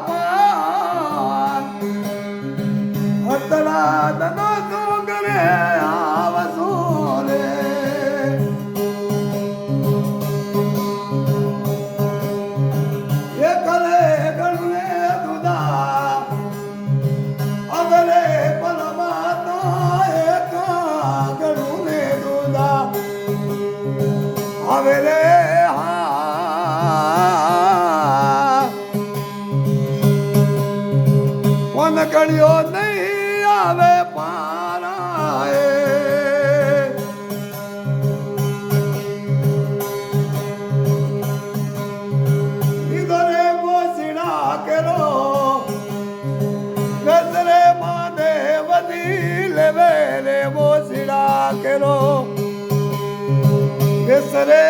પાન હતરા દનો ડુંગરે આવસો રે એકલે ગણને દુદા અગલે પરમાત્મા એક ગણને દુદા હવે રે કોન કળ્યો નહીં આવે પારાએ લીધરે મોસીડા કેરો બેસરે માને વધી લેવે રે મોસીડા કેરો બેસરે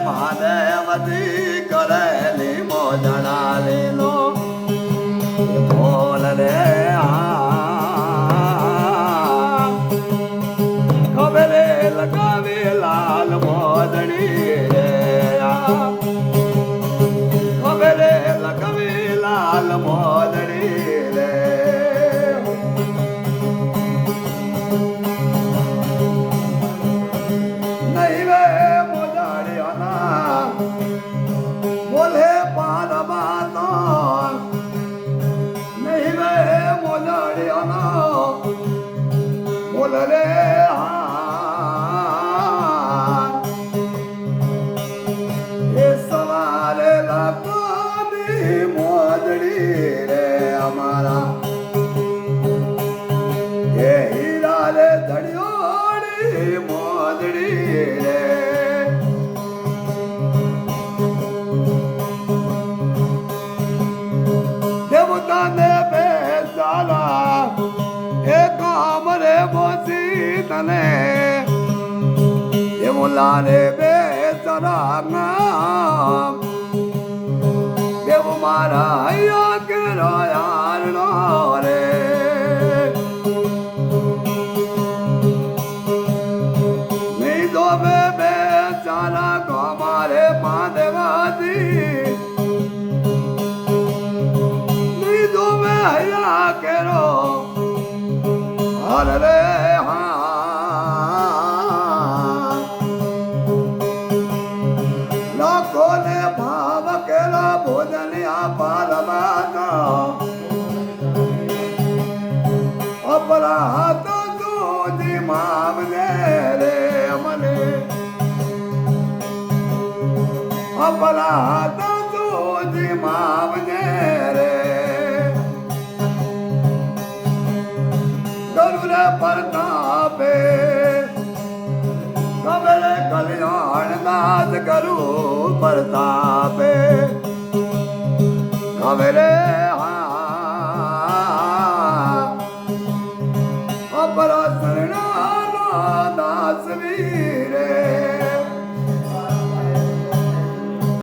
મહાદેવતી કરેલી મોજણા લીલો બોલ રે ખબરે લગાવી લાલ મોજણી રે ખબરે લગાવી લાલ મોજણી રે નહીં વે મોજણીઓના બોલે પારમાનો નહીં વે મોજણીઓનો બોલ રે એ સવારે લાગોની મોજડી રે અમારા એ હીરા રે ધડિયોડી મોજડી રે દેવતાને બેસાલા એ કામ રે મોસી તને દેવલા રે બેસરા નામ દેવ મારા હૈયા કેરો યાર નો રે નહીં દો બેસાલા કમારે પાંદવાદી હૈયા કેરો હર રે લોકોને ભાવ કેરો ભોજન પારમાતા અપરાધ સુધી મામને રે મને અપરાધ સુધી મામને રે પરતાપે કબરે કલ્યાણ દાસ કરું પરતાપે કબરે અપરા શરણાનો દાસ વીરે